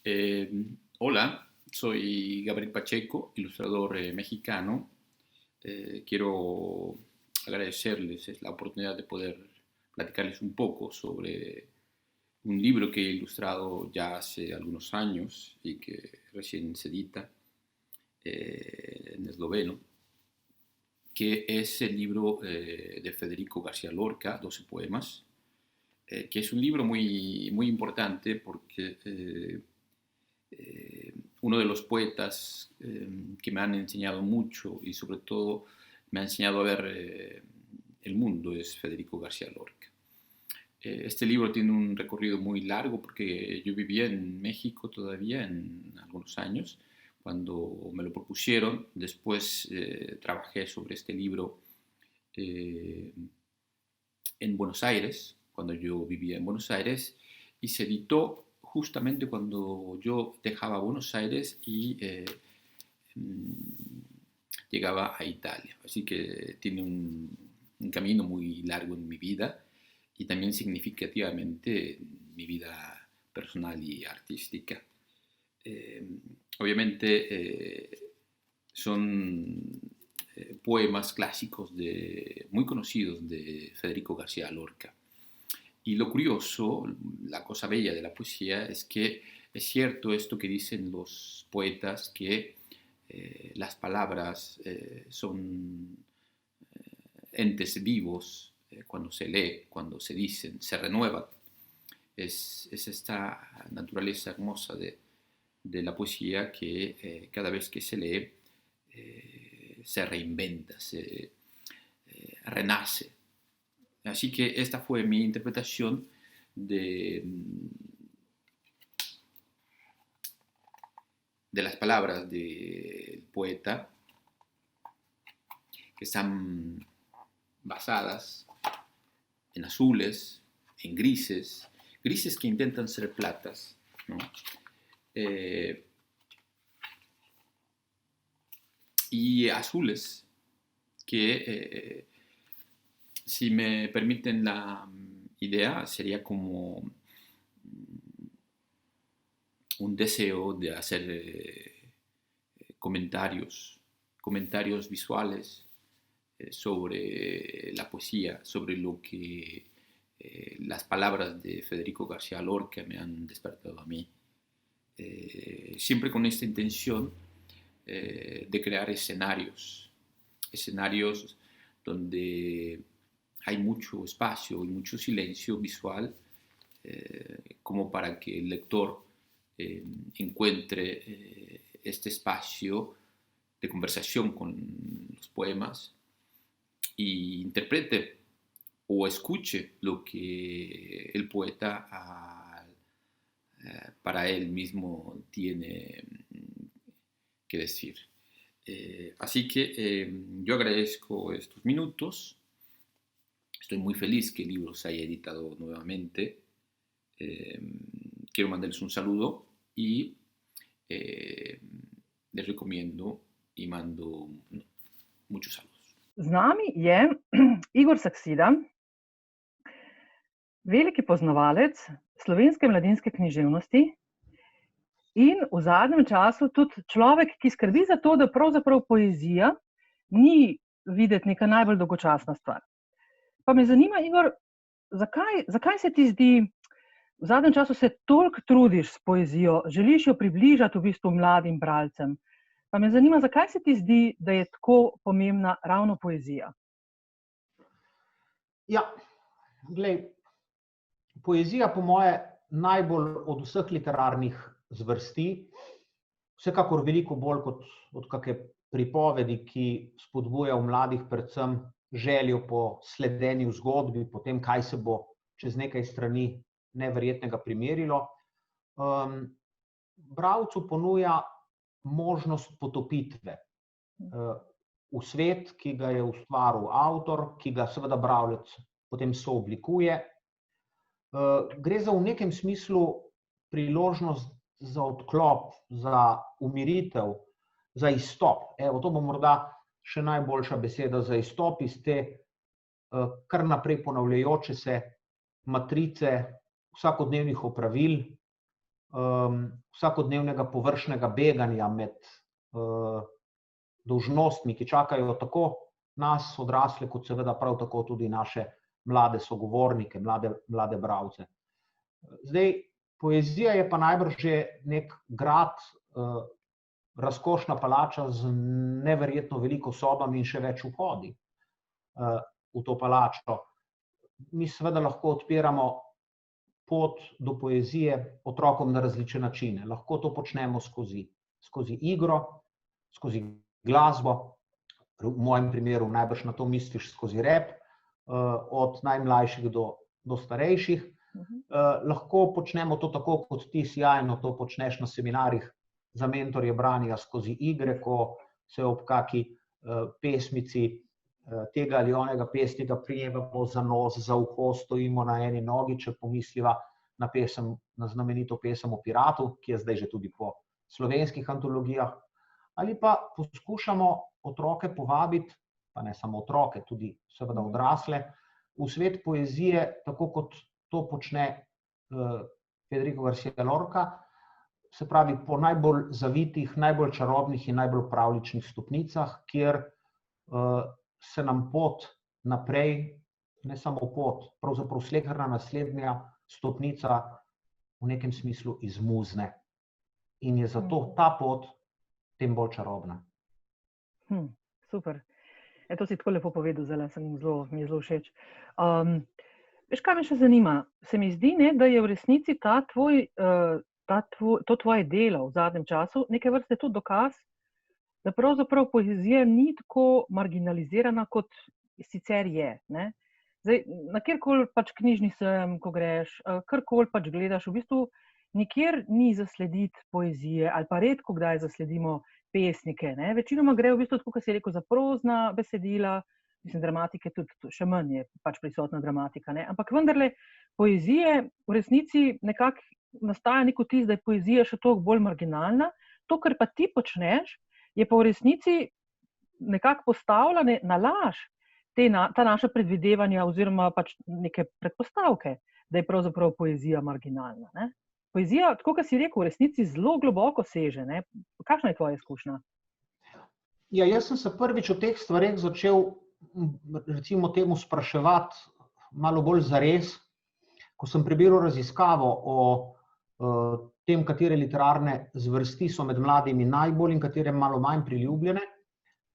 Eh, Hola, soy Gabriel Pacheco, ilustrador mexicano. Quiero agradecerles la oportunidad de poder platicarles un poco sobre un libro que he ilustrado ya hace algunos años y que recién se edita en esloveno, que es el libro de Federico García Lorca, 12 poemas, que es un libro muy importante porque eh, uno de los poetas que me han enseñado mucho y sobre todo me ha enseñado a ver el mundo es Federico García Lorca. Este libro tiene un recorrido muy largo porque yo vivía en México todavía en algunos años cuando me lo propusieron. Después trabajé sobre este libro eh, en Buenos Aires, cuando yo vivía en Buenos Aires, y se editó justamente cuando yo dejaba Buenos Aires y llegaba a Italia. Así que tiene un camino muy largo en mi vida y también significativamente en mi vida personal y artística. Eh, Obviamente son poemas clásicos muy conocidos de Federico García Lorca. Y lo curioso, la cosa bella de la poesía es que es cierto esto que dicen los poetas, que las palabras son entes vivos cuando se lee, cuando se dicen, se renuevan. Es esta naturaleza hermosa de la poesía que cada vez que se lee se reinventa, se renace. Así que esta fue mi interpretación de, de las palabras del poeta, que están basadas en azules, en grises, grises que intentan ser platas, ¿no? Eh, y azules que, si me permiten la idea, sería como un deseo de hacer comentarios visuales sobre la poesía, sobre lo que las palabras de Federico García Lorca me han despertado a mí. Siempre con esta intención de crear escenarios donde hay mucho espacio y mucho silencio visual, como para que el lector encuentre este espacio de conversación con los poemas y interprete o escuche lo que el poeta para él mismo tiene que decir. Así que yo agradezco estos minutos. Estoy muy feliz que el libro se haya editado nuevamente. Eh, Quiero mandarles un saludo y eh, les recomiendo y mando muchos saludos. Z nami je Igor Saksida, veliki poznavalec slovenske mladinske književnosti in v zadnjem času tudi človek, ki skrbi za to, da pravzaprav poezija ni videti neka najbolj dolgočasna stvar. Pa me zanima, Igor, zakaj se ti zdi, v zadnjem času se toliko trudiš s poezijo, želiš jo približati v bistvu mladim bralcem. Pa me zanima, zakaj se ti zdi, da je tako pomembna ravno poezija? Ja, glej, poezija po moje najbolj od vseh literarnih zvrsti, vsekakor veliko bolj kot od kake pripovedi, ki spodbuja v mladih predvsem željo po sledenju zgodbi, po tem, kaj se bo čez nekaj strani neverjetnega primerilo. Bralcu ponuja možnost potopitve v svet, ki ga je ustvaril avtor, ki ga seveda bralec potem sooblikuje. Gre za v nekem smislu priložnost za odklop, za umiritev, za izstop. Evo, to bo morda še najboljša beseda, za izstop iz te kar naprej ponavljajoče se matrice vsakodnevnih opravil, vsakodnevnega površnega beganja med dolžnostmi, ki čakajo tako nas, odrasle, kot seveda prav tako tudi naše mlade sogovornike, mlade bralce. Zdaj, poezija je pa najbrž že nek grad, razkošna palača z neverjetno veliko sobami in še več vhodi v to palačo. Mi seveda lahko odpiramo pot do poezije otrokom na različne načine. Lahko to počnemo skozi igro, skozi glasbo, v mojem primeru najbrž na to misliš skozi rap, od najmlajših do starejših. Lahko počnemo to tako, kot ti sijajno to počneš na seminarjih za mentorje branja skozi igre, ko se ob kaki pesmici tega ali onega pesnika prijemamo za nos, za uho, stojimo na eni nogi, če pomisliva na znamenito pesem o piratu, ki je zdaj že tudi po slovenskih antologijah, ali pa poskušamo otroke povabiti, pa ne samo otroke, tudi seveda odrasle, v svet poezije, tako kot to počne Federico García Lorca, se pravi po najbolj zavitih, najbolj čarobnih in najbolj pravljičnih stopnicah, kjer se nam pot naprej, ne samo pot, pravzaprav sleherna naslednja stopnica v nekem smislu izmuzne. In je zato ta pot tem bolj čarobna. Super. To si tako lepo povedal, mi je zelo všeč. Veš, kaj me še zanima? Se mi zdi, da je v resnici to tvoje delo v zadnjem času neke vrste tudi dokaz, da pravzaprav poezija ni tako marginalizirana, kot sicer je. Ne? Zdaj, na kjerkoli pač knjižni sejem, ko greš, karkoli pač gledaš, v bistvu nikjer ni zaslediti poezije, ali pa redko kdaj zasledimo pesnike. Ne? Večinoma gre v bistvu, tako kot si rekel, za prozna besedila, mislim, dramatike tudi še manj je pač prisotna dramatika. Ne? Ampak vendarle, poezije v resnici nekako nastaja nek vtis, da je poezija še toliko bolj marginalna. To, kar pa ti počneš, je pa v resnici nekako postavljane na laž ta naša predvidevanja oziroma pač neke predpostavke, da je pravzaprav poezija marginalna. Ne? Poezija, tako kot si rekel, v resnici zelo globoko seže. Ne? Kakšna je tvoja izkušnja? Ja, jaz sem se prvič o teh stvareh začel, recimo temu, spraševati malo bolj zares, ko sem prebiral raziskavo o tem, katere literarne zvrsti so med mladimi najbolj in katere malo manj priljubljene,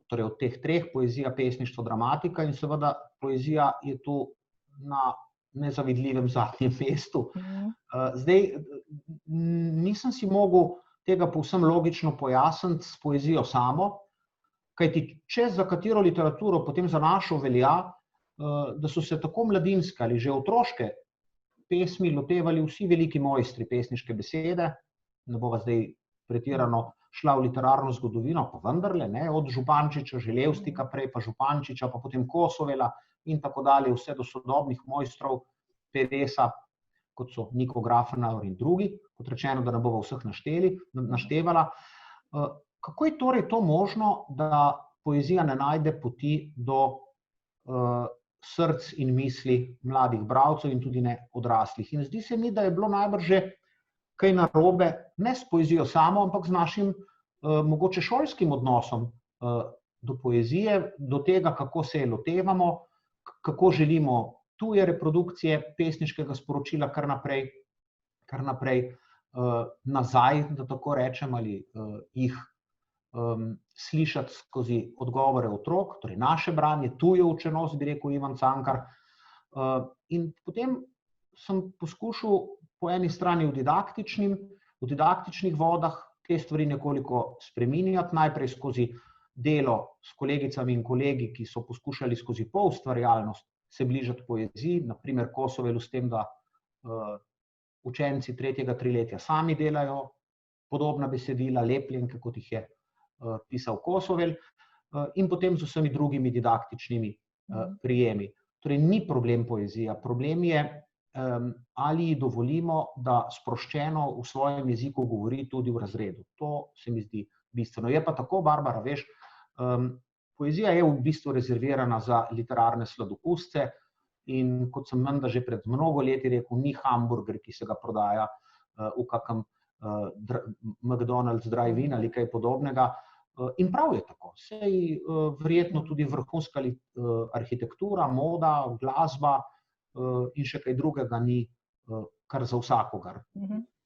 torej od teh treh, poezija, pesništvo, dramatika, in seveda poezija je tu na nezavidljivem zadnjem mestu. Zdaj, nisem si mogel tega povsem logično pojasniti s poezijo samo, kajti če za katero literaturo potem za našo velja, da so se tako mladinske ali že otroške pesmi lotevali vsi veliki mojstri pesniške besede, ne bova zdaj pretirano šla v literarno zgodovino, pa vendarle, ne, od Župančiča, Želevstika prej, pa Župančiča, pa potem Kosovela in tako dalje, vse do sodobnih mojstrov Peresa, kot so Niko Grafenauer in drugi, kot rečeno, da ne bova vseh naštevala. Kako je torej to možno, da poezija ne najde poti do src in misli mladih bralcev in tudi ne odraslih? In zdi se mi, da je bilo najbrž že kaj narobe, ne s poezijo samo, ampak z našim mogoče šolskim odnosom do poezije, do tega, kako se je lotevamo, kako želimo tuje reprodukcije pesniškega sporočila kar naprej nazaj, da tako rečem, ali jih slišati skozi odgovore otrok, torej naše branje, tujo učenost, bi rekel Ivan Cankar. In potem sem poskušal po eni strani v didaktičnih vodah te stvari nekoliko spreminjati, najprej skozi delo s kolegicami in kolegi, ki so poskušali skozi poustvarjalnost se bližati poeziji, naprimer Kosovelu s tem, da učenci 3. triletja sami delajo podobna besedila, lepljenke, kot jih je pisal Kosovel, in potem z vsemi drugimi didaktičnimi prijemi. Torej, ni problem poezija, problem je, ali dovolimo, da sproščeno v svojem jeziku govori tudi v razredu. To se mi zdi bistveno. Je pa tako, Barbara, veš, poezija je v bistvu rezervirana za literarne sladokusce in kot sem menda že pred mnogo leti rekel, ni hamburger, ki se ga prodaja v kakem McDonald's drive-in ali kaj podobnega. In prav je tako. Sej verjetno tudi vrhunska arhitektura, moda, glasba in še kaj drugega ni kar za vsakogar.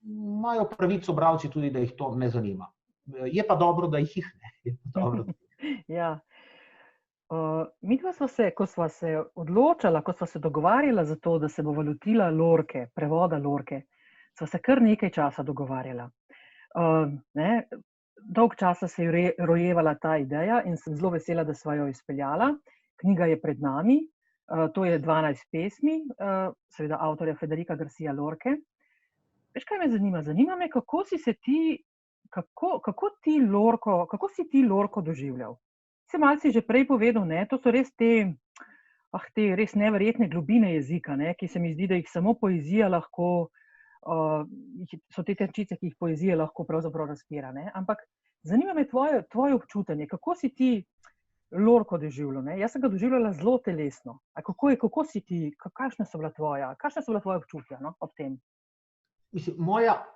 Imajo pravico bralci tudi, da jih to ne zanima. Je pa dobro, da jih ne. Ja. Midva sva se, ko sva se odločala, ko sva se dogovarjala za to, da se bova lotila Lorke, prevoda Lorke, sva se kar nekaj časa dogovarjala. Dolg časa se je rojevala ta ideja in sem zelo vesela, da sva jo izpeljala. Knjiga je pred nami, to je 12 pesmi, seveda avtorja Federica Garcia Lorke. Veš, kaj me zanima? Zanima me, kako si ti Lorko doživljal? Se malce že prej povedal, ne? To so res te res neverjetne globine jezika, ne? Ki se mi zdi, da jih samo poezija lahko, so te tenčice, ki jih poezija lahko pravzaprav razpira, ne? Ampak zanima me tvoje občutenje, kako si ti Lorko doživljal, ne? Jaz sem ga doživljala zelo telesno. Kako si ti, kakšna so bila tvoja občutja, no, ob tem? Mislim,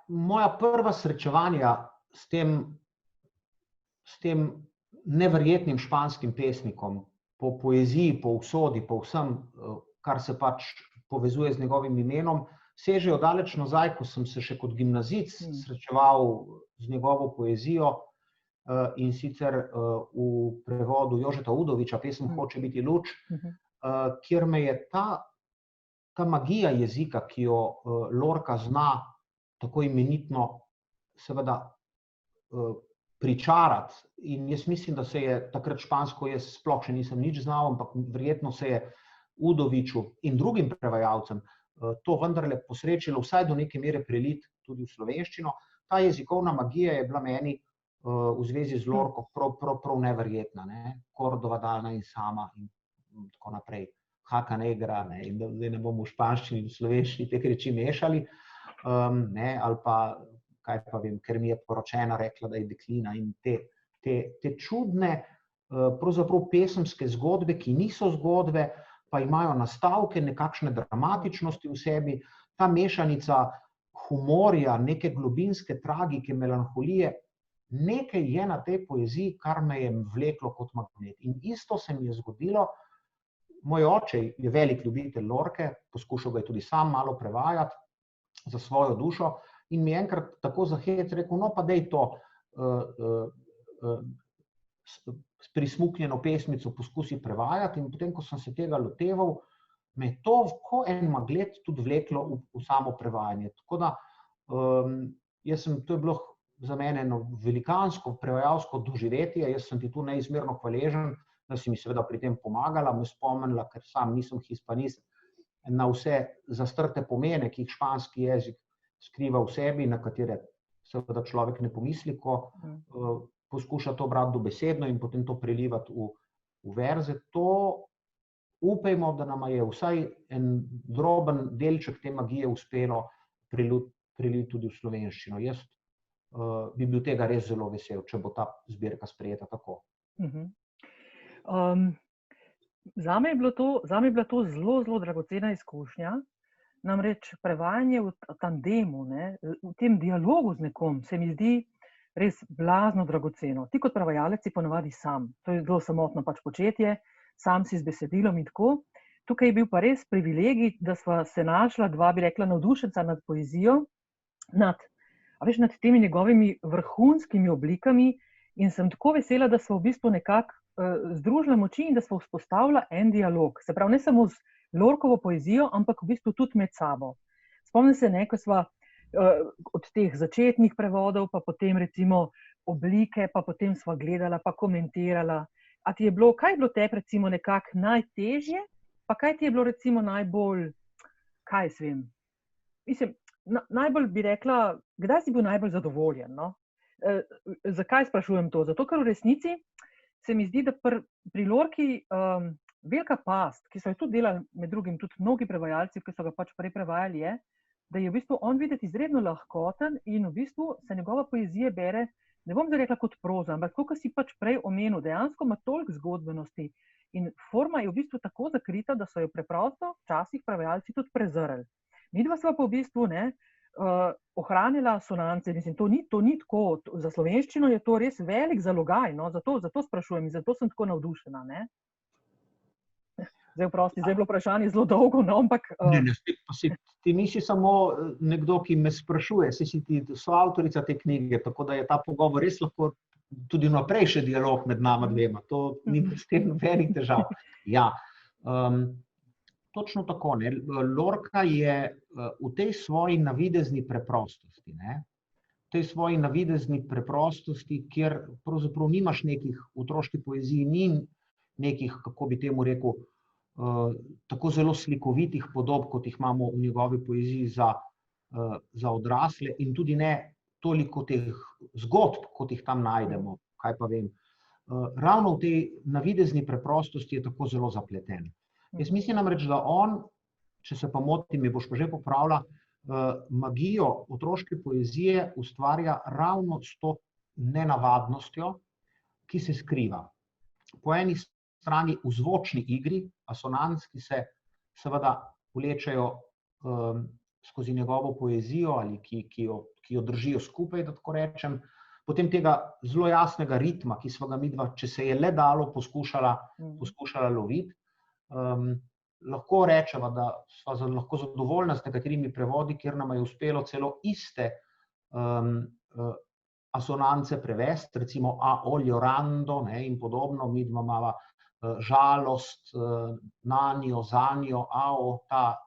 moja prva srečevanja s tem neverjetnim španskim pesnikom, po poeziji, po usodi, po vsem, kar se pač povezuje z njegovim imenom, sežejo daleč nazaj, ko sem se še kot gimnazijec srečeval z njegovo poezijo, in sicer v prevodu Jožeta Udoviča, pesem Hoče biti luč, kjer me je ta magija jezika, ki jo Lorca zna tako imenitno seveda pričarati. In jaz mislim, da se je takrat špansko, jaz sploh še nisem nič znal, ampak verjetno se je Udoviču in drugim prevajalcem to vendarle posrečilo vsaj do neke mere preliti tudi v slovenščino. Ta jezikovna magija je bila meni v zvezi z Lorco prav neverjetna. Cordova Dana in sama in tako naprej. Haka negra, in da ne bomo v španščini in v slovenščini te reči mešali, ali pa, kaj pa vem, ker mi je poročena rekla, da je deklina, in te čudne, pravzaprav pesemske zgodbe, ki niso zgodbe, pa imajo nastavke, nekakšne dramatičnosti v sebi, ta mešanica humorja, neke globinske tragike, melanholije, nekaj je na tej poeziji, kar me je vleklo kot magnet. In isto se mi je zgodilo. Moj oče je velik ljubitelj Lorke, poskušal ga je tudi sam malo prevajati za svojo dušo in mi je enkrat tako za hec rekel, no pa dej to prismuknjeno pesmico poskusi prevajati, in potem, ko sem se tega loteval, me je to ko en magnet tudi vleklo v samo prevajanje. Tako da, to je bilo za mene eno velikansko prevajalsko doživetje, jaz sem ti tu neizmerno hvaležen, da si mi seveda pri tem pomagala, me spomnila, ker sam nisem hispanist, na vse zastrte pomene, ki jih španski jezik skriva v sebi, na katere seveda človek ne pomisli, ko poskuša to brati dobesedno in potem to prelivati v verze. To upajmo, da nama je vsaj en droben delček te magije uspelo preliti tudi v slovenščino. Jaz bi bil tega res zelo vesel, če bo ta zbirka sprejeta tako. Zame je bila to zelo, zelo dragocena izkušnja. Namreč prevajanje v tandemu, v tem dialogu z nekom, se mi zdi res blazno dragoceno. Ti kot prevajalec si ponavadi sam. To je zelo samotno pač početje, sam si z besedilom in tako. Tukaj je bil pa res privilegij, da sva se našla dva, bi rekla, navdušenca nad poezijo, nad temi njegovimi vrhunskimi oblikami, in sem tako vesela, da sva v bistvu nekako združila moči in da sva vzpostavila en dialog. Se pravi, ne samo z Lorcovo poezijo, ampak v bistvu tudi med sabo. Spomnim se, ko sva od teh začetnih prevodov, pa potem recimo oblike, pa potem sva gledala, pa komentirala. Kaj je bilo tebi recimo nekako najtežje, pa kaj ti je bilo recimo najbolj, kaj jaz vem, mislim, najbolj bi rekla, kdaj si bil najbolj zadovoljen, no? Zakaj sprašujem to? Zato, ker v resnici se mi zdi, da pri Lorki velika past, ki so jo tudi delali med drugim tudi mnogi prevajalci, ki so ga pač prej prevajali, je, da je v bistvu on videti izredno lahkoten in v bistvu se njegova poezija bere, ne bom zdaj rekla kot proza, ampak kot si pač prej omenil, dejansko ima toliko zgodbenosti in forma je v bistvu tako zakrita, da so jo preprosto včasih prevajalci tudi prezrli. Midva sva pa v bistvu ohranila sonance. Mislim, to ni tako. Za slovenščino je to res velik zalogaj, no? Zato sprašujem in zato sem tako navdušena, ne? Zdaj, prosti, zdaj je bilo vprašanje zelo dolgo, no, ampak... Ne, ti nisi samo nekdo, ki me sprašuje, si ti soavtorica te knjige, tako da je ta pogovor res lahko tudi naprej še dialog med nama dvema. To ni s tem nobenih težav. Ja, točno tako, ne. Lorca je v tej svoji navidezni preprostosti, ne, v tej svoji navidezni preprostosti, kjer pravzaprav nimaš nekih v otroški poeziji, ni nekih, kako bi temu rekel, tako zelo slikovitih podob, kot jih imamo v njegovi poeziji za odrasle in tudi ne toliko teh zgodb, kot jih tam najdemo, kaj pa vem. Ravno v tej navidezni preprostosti je tako zelo zapleten. Jaz mislim namreč, da on, če se pa motim, mi boš pa že popravila, magijo otroške poezije ustvarja ravno s to nenavadnostjo, ki se skriva. Po eni strani v zvočni igri, asonanc, ki se seveda vlečejo skozi njegovo poezijo ali ki jo držijo skupaj, da tako rečem, potem tega zelo jasnega ritma, ki sva ga midva, če se je le dalo, poskušala loviti. Lahko rečeva, da sva lahko zadovoljna z nekaterimi prevodi, kjer nama je uspelo celo iste asonance prevesti, recimo a olorando, ne, in podobno, midva imava žalost, nanjo, zanjo, ao, ta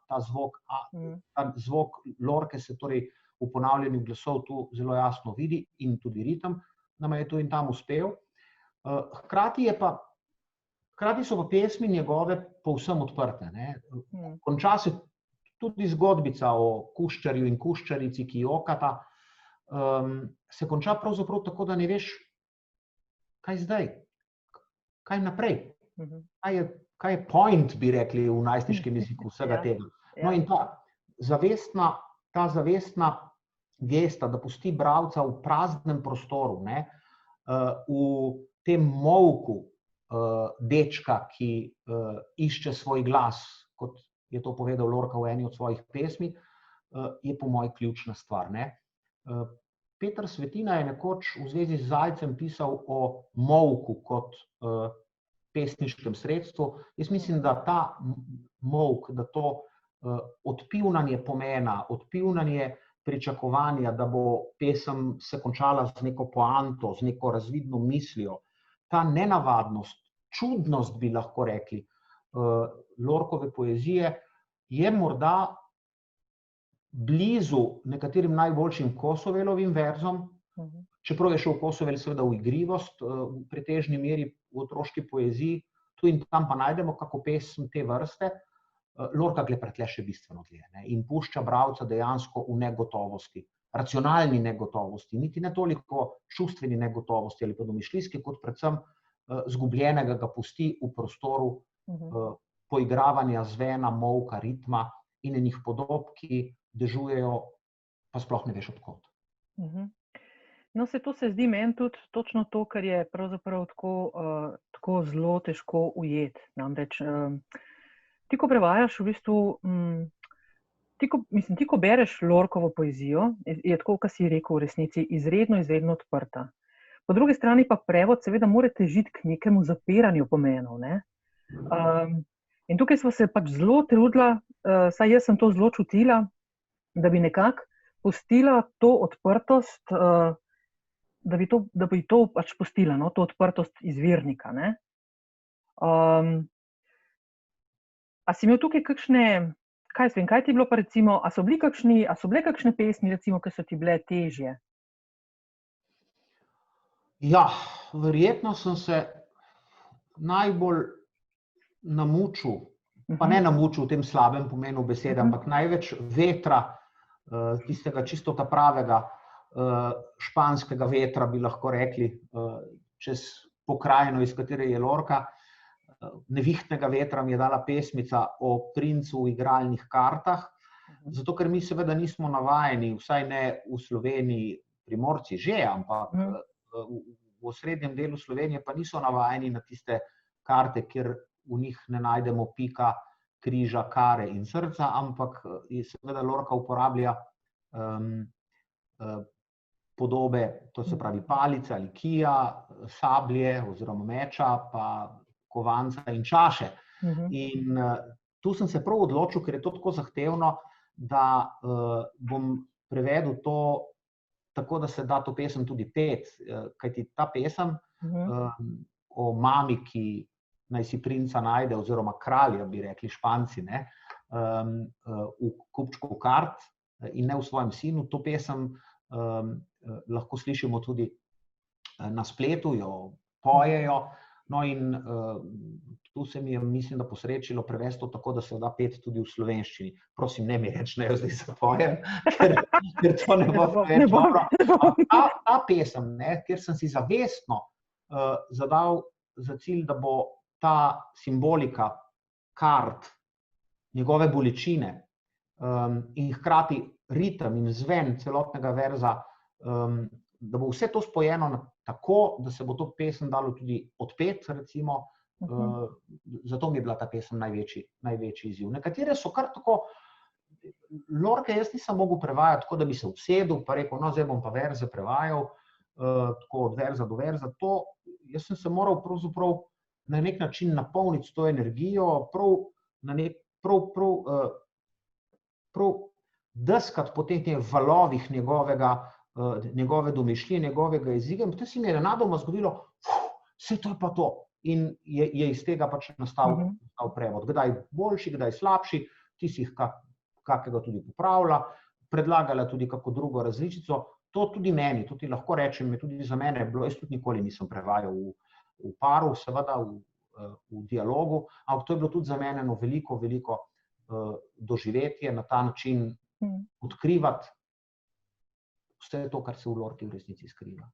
zvok Lorke se torej v ponavljanju glasov tu zelo jasno vidi in tudi ritem nama je tu in tam uspel. Hkrati so pa pesmi njegove povsem odprte, ne. Konča se tudi zgodbica o kuščarju in kuščarici, ki jokata, se konča pravzaprav tako, da ne veš, kaj zdaj, kaj naprej. Kaj je point, bi rekli v najstniškem jeziku vsega tega. No in ta zavestna gesta, da pusti bralca v praznem prostoru, ne, v tem molku dečka, ki išče svoj glas, kot je to povedal Lorca v eni od svojih pesmi, je po moji ključna stvar, ne. Peter Svetina je nekoč v zvezi z Zajcem pisal o molku kot pesniškem sredstvu. Jaz mislim, da ta molk, da to odpivnanje pomena, odpivnanje pričakovanja, da bo pesem se končala z neko poanto, z neko razvidno mislijo, ta nenavadnost, čudnost, bi lahko rekli, Lorcove poezije, je morda blizu nekaterim najboljšim Kosovelovim verzom, čeprav je šel Kosovel seveda v igrivost, v pretežni meri v otroški poeziji, tu in tam pa najdemo kako pesem te vrste, Lorca gre pretle še bistveno dlje, ne, in pušča bralca dejansko v negotovosti, racionalni negotovosti, niti ne toliko čustveni negotovosti ali pa domišljijski, kot predvsem zgubljenega ga pusti v prostoru poigravanja zvena, molka, ritma in enih podob, ki dežujejo, pa sploh ne veš od kod. No, to se zdi meni tudi točno to, kar je pravzaprav tako zelo težko ujeti. Namreč, ti, ko prevajaš v bistvu, ti, ko bereš Lorcovo poezijo, je tako, kot si rekel, v resnici izredno odprta. Po drugi strani pa prevod seveda mora težiti k nekemu zapiranju pomenov, ne. In tukaj sva se pač zelo trudila, saj jaz sem to zelo čutila, da bi nekako pustila to odprtost, da bi to pač pustila, no, to odprtost izvirnika, ne. A si imel tukaj kakšne, kaj ti je bilo pa recimo, a so bile kakšne pesmi, recimo, ki so ti bile težje? Ja, verjetno sem se najbolj namučil, pa ne namučil v tem slabem pomenu besede, ampak največ vetra, tistega čisto ta pravega španskega vetra, bi lahko rekli, čez pokrajino, iz katere je Lorca. Nevihtnega vetra mi je dala pesmica o princu v igralnih kartah, zato ker mi seveda nismo navajeni, vsaj ne v Sloveniji, Primorci že, ampak v osrednjem delu Slovenije pa niso navajeni na tiste karte, kjer v njih ne najdemo pika, križa, kare in srca, ampak seveda Lorca uporablja podobe, to se pravi palice ali kija, sablje oziroma meča, pa kovanca in čaše. In tu sem se prav odločil, ker je to tako zahtevno, da bom prevedel to tako, da se da to pesem tudi peti, kajti ta pesem o mami, ki naj si princa najde, oziroma kralja, bi rekli Španci, ne, v kupčku kart in ne v svojem sinu. To pesem lahko slišimo tudi na spletu, jo pojejo. No in tu se mi je, mislim, da posrečilo prevesti to tako, da se da peti tudi v slovenščini. Prosim, ne mi reči, ne jo zdaj zapojem, ker to ne bo več dobro. Ta pesem, kjer sem si zavestno zadal za cilj, da bo ta simbolika kart, njegove bolečine in hkrati ritem in zven celotnega verza, da bo vse to spojeno tako, da se bo to pesem dalo tudi odpeti, recimo. Zato mi je bila ta pesem največji izziv. Nekatere so kar tako, Lorke jaz nisem mogel prevajati tako, da bi se obsedel, pa rekel, no, zdaj bom pa verze prevajal, tako od verza do verza. To, jaz sem se moral pravzaprav na nek način napolniti s to energijo, prav deskati po teh valovih njegove domišljije, njegovega jezika. In potem se mi je nenadoma zgodilo, vse to je pa to. In je iz tega pač nastal prevod. Kdaj boljši, kdaj slabši, ti si jih kakega tudi popravlja, predlagala tudi kako drugo različico. To tudi meni, to ti lahko rečem, je tudi za mene bilo, jaz tudi nikoli nisem prevajal v paru, seveda v dialogu, ampak to je bilo tudi za mene veliko doživetje, na ta način odkrivati vse to, kar se v Lorki v resnici skriva.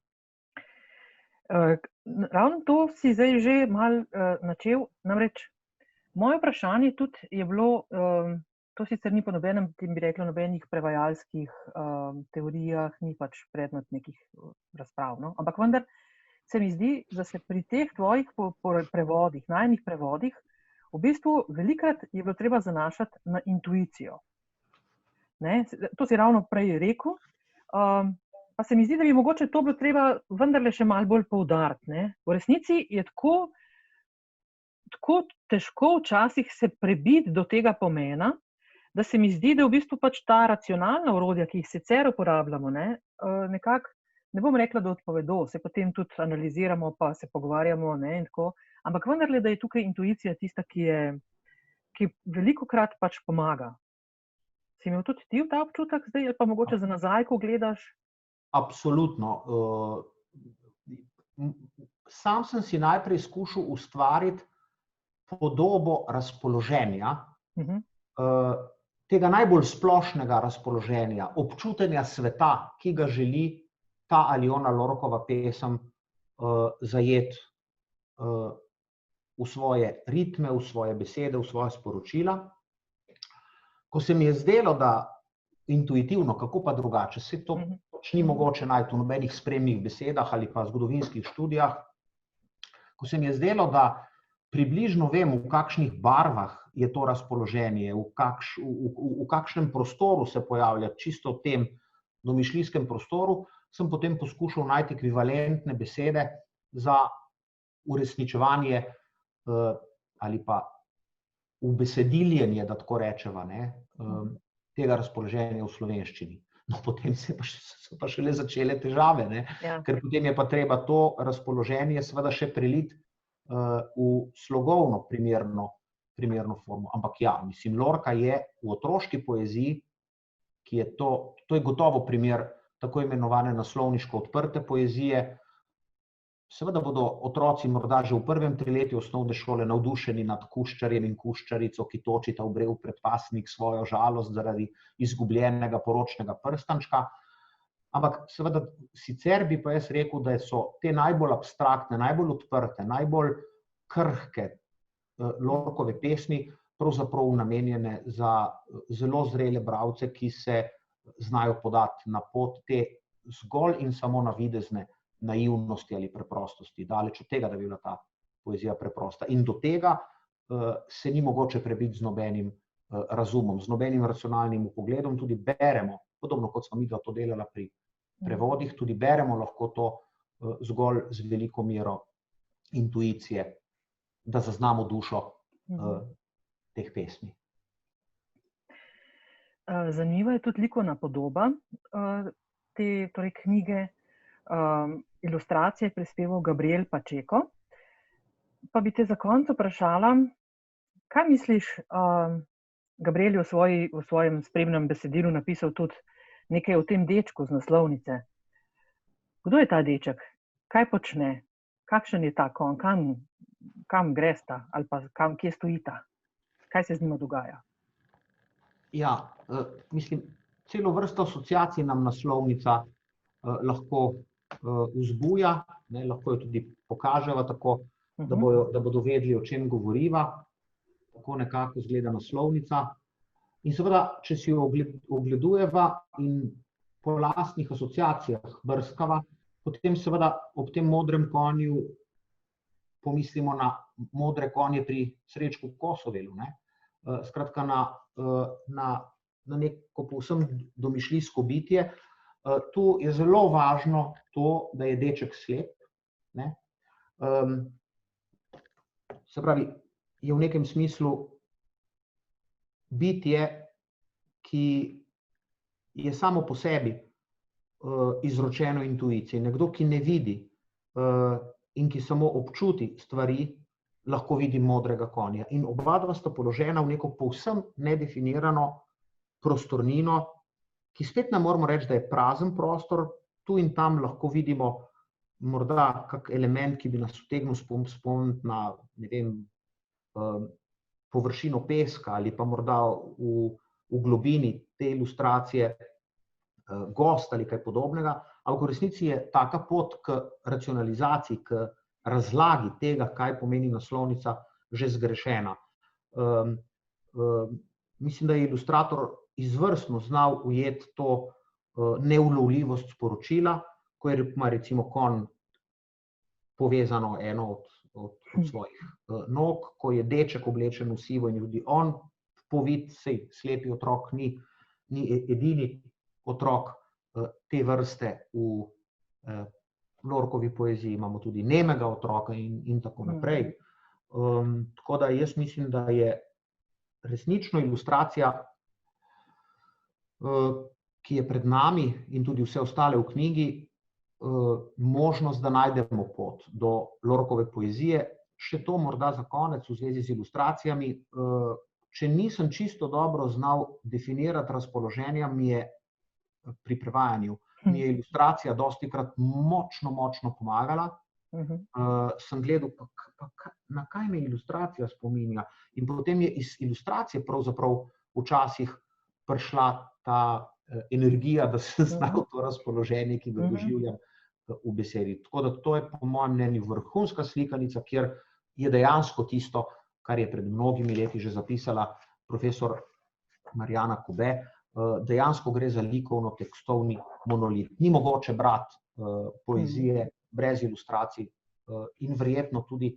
Ravno to si zdaj že malo načel, namreč moje vprašanje tudi je bilo, to sicer ni po nobenem, bi rekla, nobenih prevajalskih teorijah, ni pač predmet nekih razprav, no? Ampak vendar se mi zdi, da se pri teh tvojih prevodih, najinih prevodih, v bistvu velikrat je bilo treba zanašati na intuicijo. Ne? To si ravno prej rekel, pa se mi zdi, da bi mogoče to bilo treba vendarle še malo bolj poudariti, ne? V resnici je tako težko včasih se prebiti do tega pomena, da se mi zdi, da v bistvu pač ta racionalna orodja, ki jih sicer uporabljamo, nekako, ne bom rekla, da odpovedo, se potem tudi analiziramo, pa se pogovarjamo, in tako, ampak vendarle, da je tukaj intuicija tista, ki velikokrat pač pomaga. Si imel tudi ti ta občutek zdaj, ali pa mogoče za nazaj, ko gledaš? Absolutno. Sam sem si najprej skušal ustvariti podobo razpoloženja, tega najbolj splošnega razpoloženja, občutenja sveta, ki ga želi ta ali ona Lorkova pesem zajeti v svoje ritme, v svoje besede, v svoje sporočila. Ko se mi je zdelo, da intuitivno, kako pa drugače, se to ni mogoče najti v nobenih spremnih besedah ali pa zgodovinskih študijah, ko se mi je zdelo, da približno vem, v kakšnih barvah je to razpoloženje, v kakšnem prostoru se pojavlja, čisto v tem domišljijskem prostoru, sem potem poskušal najti ekvivalentne besede za uresničevanje ali pa ubesediljenje, da tako rečeva, tega razpoloženja v slovenščini. No, potem so pa šele začele težave, ker potem je pa treba to razpoloženje seveda še preliti v slogovno primerno formo. Ampak ja, mislim, Lorca je v otroški poeziji, ki je to je gotovo primer tako imenovane naslovniško odprte poezije. Seveda bodo otroci morda že v prvem triletju osnovne šole navdušeni nad kuščarjem in kuščarico, ki točita v brev predpasnik svojo žalost zaradi izgubljenega poročnega prstančka. Ampak seveda sicer bi pa jaz rekel, da so te najbolj abstraktne, najbolj odprte, najbolj krhke Lorkove pesmi pravzaprav namenjene za zelo zrele bralce, ki se znajo podati na pot te zgolj in samo navidezne naivnosti ali preprostosti. Daleč od tega, da bi bila ta poezija preprosta. In do tega se ni mogoče prebiti z nobenim razumom, z nobenim racionalnim vpogledom. Tudi beremo podobno kot smo midva to delala pri prevodih, tudi beremo lahko to zgolj z veliko mero intuicije, da zaznamo dušo teh pesmi. Zanimiva je tudi likovna podoba te knjige. Ilustracije je prispeval Gabriel Pacheco. Pa bi te za konec vprašala, kaj misliš, Gabriel je v svojem spremnem besedilu napisal tudi nekaj o tem dečku z naslovnice. Kdo je ta deček? Kaj počne? Kakšen je ta konj? Kam gresta? Ali pa kje stojita? Kaj se z njima dogaja? Ja, mislim, celo vrsto asociacij nam naslovnica lahko vzbuja, lahko jo tudi pokaževa tako, da bodo vedeli, o čem govoriva, tako nekako izgleda naslovnica. In seveda, če si jo ogledujeva in po lastnih asociacijah brskava, potem seveda ob tem modrem konju pomislimo na modre konje pri Srečku Kosovelu, skratka na neko povsem domišljijsko bitje. Tu je zelo važno to, da je deček slep. Se pravi, je v nekem smislu bitje, ki je samo po sebi izročeno intuiciji. Nekdo, ki ne vidi in ki samo občuti stvari, lahko vidi modrega konja. In oba dva sta položena v neko povsem nedefinirano prostornino, ki spet ne moramo reči, da je prazen prostor, tu in tam lahko vidimo morda kak element, ki bi nas utegnil spomniti na, ne vem, površino peska ali pa morda v globini te ilustracije gost ali kaj podobnega, ampak v resnici je taka pot k racionalizaciji, k razlagi tega, kaj pomeni naslovnica, že zgrešena. Mislim, da je ilustrator izvrstno znal ujeti to neulovljivost sporočila, ko ima recimo konj povezano eno od svojih nog, ko je deček oblečen v sivo in tudi on povit, sej slepi otrok ni edini otrok te vrste v Lorcovi poeziji, imamo tudi nemega otroka in tako naprej. Tako da jaz mislim, da je resnično ilustracija, ki je pred nami in tudi vse ostale v knjigi, možnost, da najdemo pot do Lorcove poezije. Še to morda za konec v zvezi z ilustracijami. Če nisem čisto dobro znal definirati razpoloženja, mi je pri prevajanju, mi je ilustracija dostikrat močno pomagala. Sem gledal, na kaj me ilustracija spominja. In potem je iz ilustracije pravzaprav včasih prišla ta energija, da se znal to razpoloženje, ki ga doživljam v besedi. Tako da to je po mojem mnenju vrhunska slikanica, kjer je dejansko tisto, kar je pred mnogimi leti že zapisala profesor Marjana Kube, dejansko gre za likovno-tekstovni monolit. Ni mogoče brati poezije brez ilustracij in verjetno tudi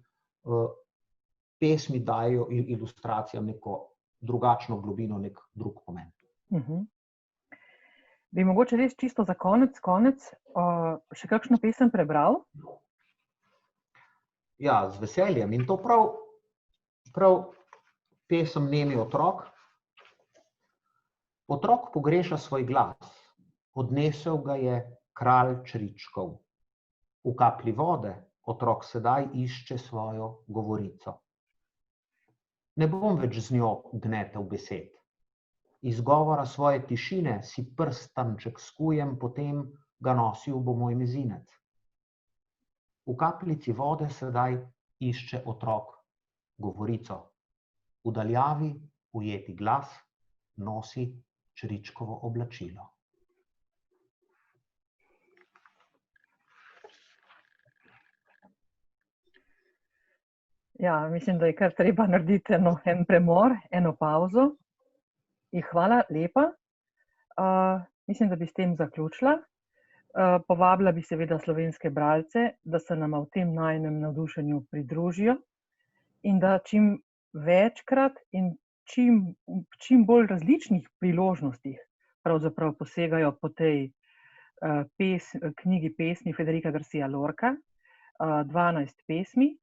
pesmi dajo ilustracijam neko drugačno globino, nek drug pomen. Bi mogoče res čisto za konec še kakšno pesem prebral? Ja, z veseljem. In to prav pesem Nemi otrok. Otrok pogreša svoj glas, odnesel ga je kralj čričkov. V kaplji vode otrok sedaj išče svojo govorico. Ne bom več z njo gnetel besed. Izgovora svoje tišine si prstanček skujem, potem ga nosil bo moj mezinec. V kapljici vode sedaj išče otrok govorico. V daljavi ujeti glas nosi čričkovo oblačilo. Ja, mislim, da je kar treba narediti en premor, eno pauzo. In hvala lepa. Mislim, da bi s tem zaključila. Povabila bi seveda slovenske bralce, da se nama v tem najinem navdušenju pridružijo in da čim večkrat in čim bolj različnih priložnostih pravzaprav posegajo po tej knjigi pesmi Federica Garcia Lorca, 12 pesmi.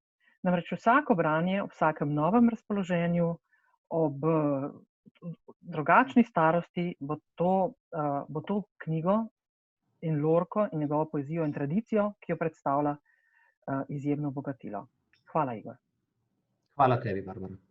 Namreč vsako branje, ob vsakem novem razpoloženju, ob drugačni starosti bo to knjigo in Lorco in njegovo poezijo in tradicijo, ki jo predstavlja, izjemno obogatilo. Hvala, Igor. Hvala tebi, Barbara.